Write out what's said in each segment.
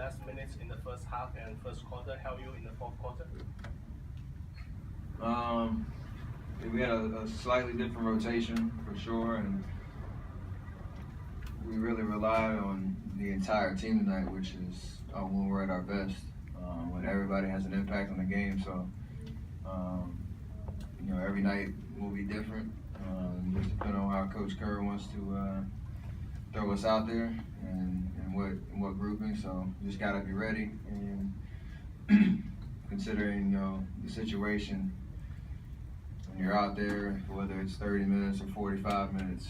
less minutes in the first half and first quarter help you in the fourth quarter? We had a slightly different rotation for sure, and we really relied on the entire team tonight, which is when we're at our best, when everybody has an impact on the game. So, every night will be different, just depending on how Coach Kerr wants to throw us out there and what grouping. So, you just gotta be ready, and considering the situation. When you're out there, whether it's 30 minutes or 45 minutes,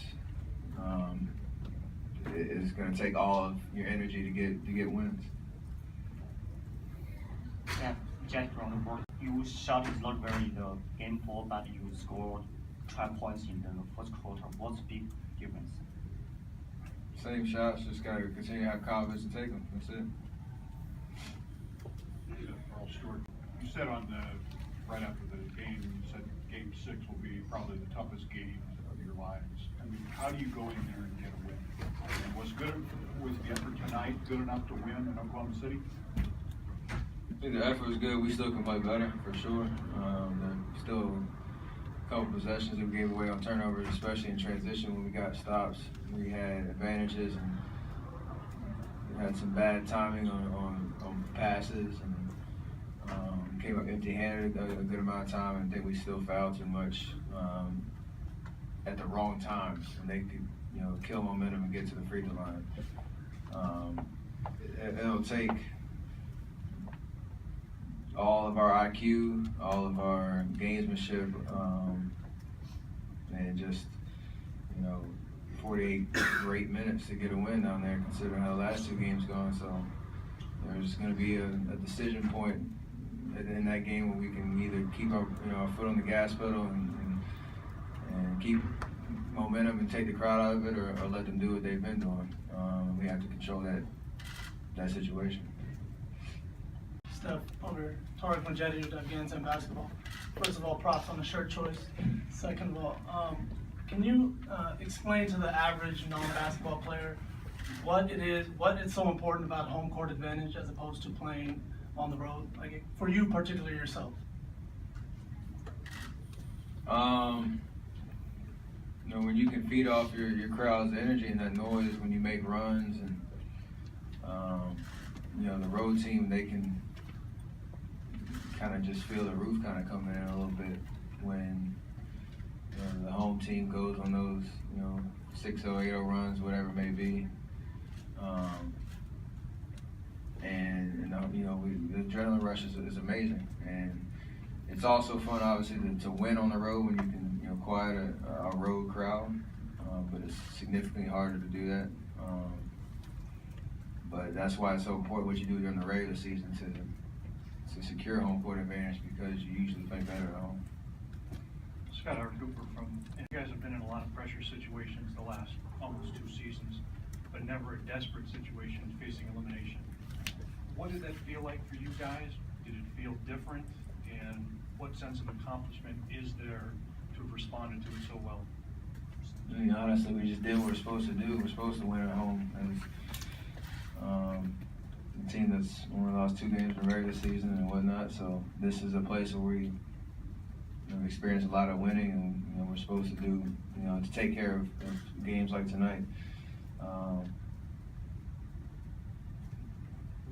it's going to take all of your energy to get wins. Yeah, Jack from the board. You shot is not very the game 4, but you scored 12 points in the first quarter. What's the big difference? Same shots, just got to continue to have confidence and take them. That's it. Earl Stewart, you said right after the game, you said Game 6 will be probably the toughest game of your lives. I mean, how do you go in there and get a win? And was the effort tonight good enough to win in Oklahoma City? I think the effort was good. We still can play better, for sure. There's still a couple possessions that we gave away on turnovers, especially in transition when we got stops. We had advantages, and we had some bad timing on passes, and came up empty-handed a good amount of time, and I think we still fouled too much at the wrong times, and they could, kill momentum and get to the free throw line. It'll take all of our IQ, all of our gamesmanship, and just 48 great minutes to get a win down there, considering how the last 2 games gone. So there's going to be a decision point in that game where we can either keep our foot on the gas pedal and keep momentum and take the crowd out of it, or let them do what they've been doing. We have to control that situation. Steph, over Tariq from jEMU2M7JxDU against in basketball. First of all, props on the shirt choice. Second of all, can you explain to the average non-basketball player what is so important about home court advantage as opposed to playing on the road, like for you particularly yourself? When you can feed off your crowd's energy and that noise when you make runs, and the road team, they can kind of just feel the roof kind of coming in a little bit when the home team goes on those 6-0, 8-0 runs, whatever it may be. The adrenaline rush is amazing, and it's also fun, obviously, to win on the road when you can quiet a road crowd, but it's significantly harder to do that. But that's why it's so important what you do during the regular season to secure home court advantage, because you usually play better at home. Scott Cooper you guys have been in a lot of pressure situations the last almost 2 seasons, but never a desperate situation facing elimination. What did that feel like for you guys? Did it feel different? And what sense of accomplishment is there to have responded to it so well? Honestly, we just did what we're supposed to do. We're supposed to win at home. As a team that's only lost 2 games in the regular season and whatnot, so this is a place where we experience a lot of winning, and we're supposed to do, to take care of games like tonight.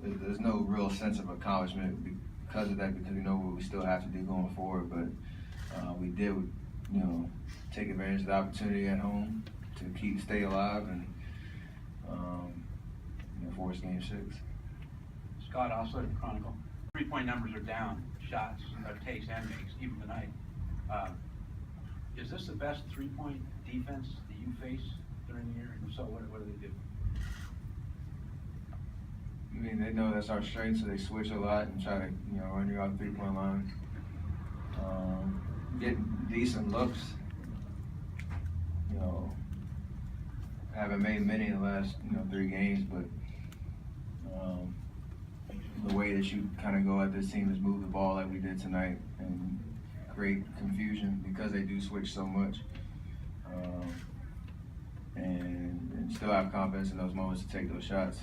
There's no real sense of accomplishment because of that, because we know what we still have to do going forward. But we did, take advantage of the opportunity at home to stay alive and force Game 6. Scott, also the Chronicle. 3-point numbers are down, shots, takes and makes, even tonight. Is this the best 3-point defense that you face during the year? And if so, what do they do? I mean, they know that's our strength, so they switch a lot and try to, run you off the 3-point line. Getting decent looks. Haven't made many in the last, 3 games, but the way that you kind of go at this team is move the ball like we did tonight and create confusion because they do switch so much. And still have confidence in those moments to take those shots.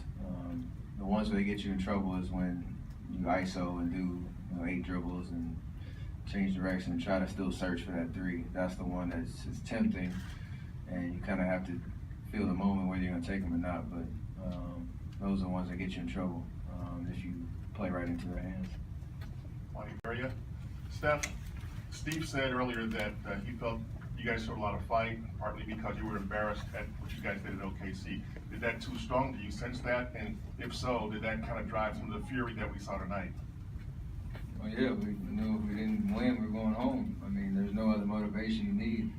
the ones where they get you in trouble is when you ISO and do 8 dribbles and change direction and try to still search for that 3. That's the one that's tempting, and you kind of have to feel the moment whether you're going to take them or not. But those are the ones that get you in trouble if you play right into their hands. Area. Steve said earlier that he felt you guys showed a lot of fight, partly because you were embarrassed at what you guys did at OKC. Is that too strong? Do you sense that? And if so, did that kind of drive some of the fury that we saw tonight? Well, yeah, we knew if we didn't win, we were going home. I mean, there's no other motivation you need.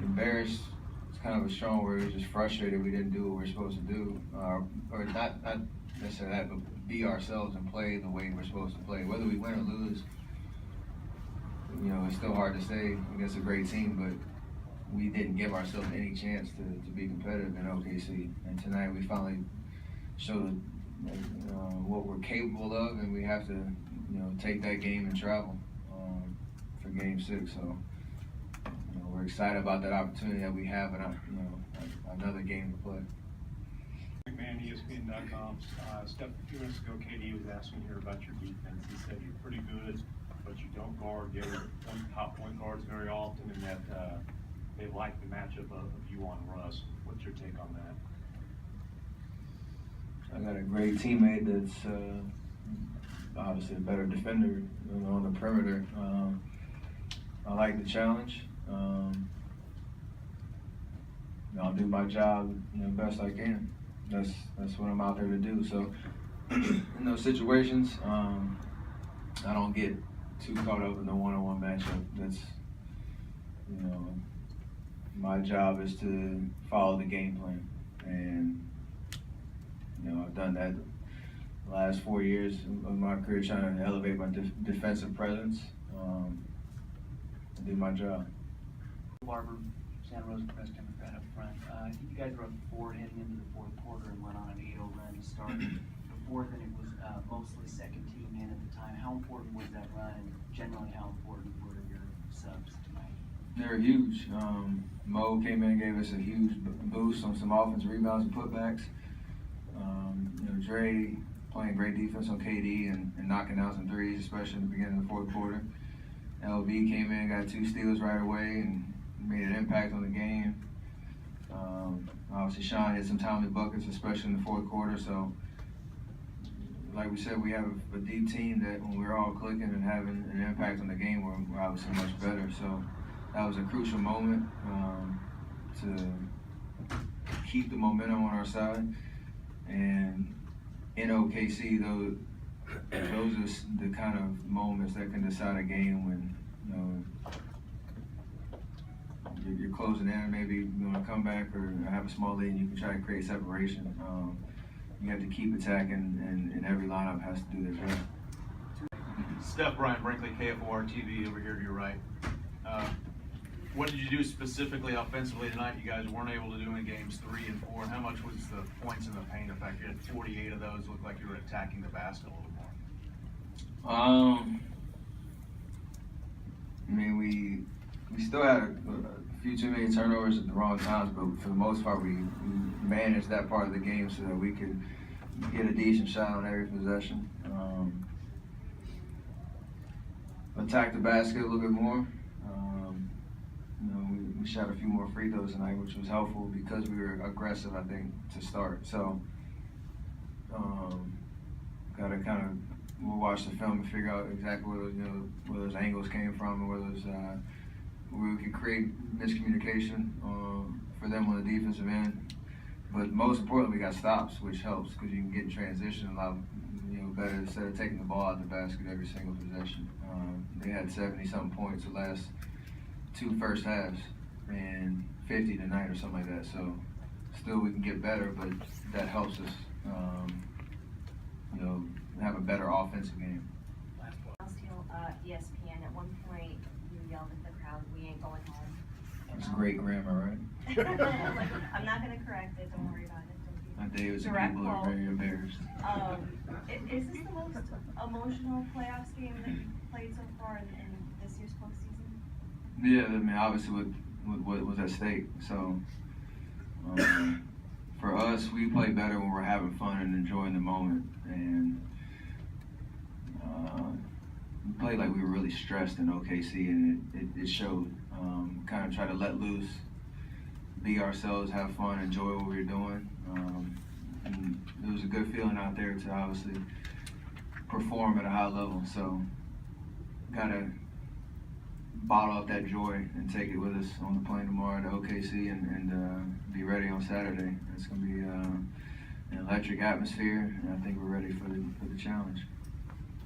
Embarrassed, it's kind of a strong word. We're just frustrated we didn't do what we're supposed to do. Or not necessarily that, but be ourselves and play the way we're supposed to play. Whether we win or lose, it's still hard to say against a great team, but we didn't give ourselves any chance to be competitive in OKC. And tonight we finally showed what we're capable of, and we have to, take that game and travel for Game 6. So, we're excited about that opportunity that we have, and another game to play. McMahon, ESPN.com. Steph, a few minutes ago, KD was asking here about your defense. He said you're pretty good, but you don't guard the other top point guards very often, and that they like the matchup of you on Russ. What's your take on that? I got a great teammate that's obviously a better defender on the perimeter. I like the challenge. I'll do my job best I can. That's what I'm out there to do. So in those situations, I don't get too caught up in the one-on-one matchup. That's my job is to follow the game plan, and I've done that the last 4 years of my career, trying to elevate my defensive presence and do my job. Barber, Santa Rosa Press Democrat up front. You guys were up 4 heading into the fourth quarter and went on an 8-0 run to start. Before then, it was mostly second team in at the time. How important was that run, and generally how important were your subs tonight? They were huge. Mo came in and gave us a huge boost on some offense rebounds and putbacks. Dre playing great defense on KD and knocking out some threes, especially in the beginning of the fourth quarter. LV came in, got 2 steals right away, and made an impact on the game. Obviously, Sean hit some timely buckets, especially in the fourth quarter. So, like we said, we have a deep team that when we're all clicking and having an impact on the game, we're obviously much better. So that was a crucial moment to keep the momentum on our side. And in OKC, those are the kind of moments that can decide a game when you're closing in, maybe you want to come back or have a small lead and you can try to create separation. You have to keep attacking, and every lineup has to do their job. Steph, Brian Brinkley, KFOR TV over here to your right. What did you do specifically offensively tonight you guys weren't able to do in games 3 and 4? And how much was the points in the paint effect? You had 48 of those. Looked like you were attacking the basket a little more. I mean, we still had a few too many turnovers at the wrong times, but for the most part, we managed that part of the game so that we could get a decent shot on every possession. Attack the basket a little bit more. We shot a few more free throws tonight, which was helpful because we were aggressive, I think, to start. So, got to kind of we'll watch the film and figure out exactly where those angles came from and where we could create miscommunication for them on the defensive end. But most importantly, we got stops, which helps because you can get in transition a lot better instead of taking the ball out of the basket every single possession. They had 70-something points the last 2 first halves and 50 tonight or something like that. So still we can get better, but that helps us, have a better offensive game. ESPN, at one point you yelled at the crowd, "We ain't going home." That's great grammar, right? I'm not going to correct it, don't worry about it. My Davis and Direct people are quote. very embarrassed. Is this the most emotional playoffs game that you've played so far in this year's postseason? Yeah, I mean, obviously with what was at stake. So for us, we play better when we're having fun and enjoying the moment. And we played like we were really stressed in OKC, and it showed. Kind of try to let loose, be ourselves, have fun, enjoy what we were doing. And it was a good feeling out there to obviously perform at a high level. So, gotta bottle up that joy and take it with us on the plane tomorrow to OKC and be ready on Saturday. It's gonna be an electric atmosphere, and I think we're ready for the challenge.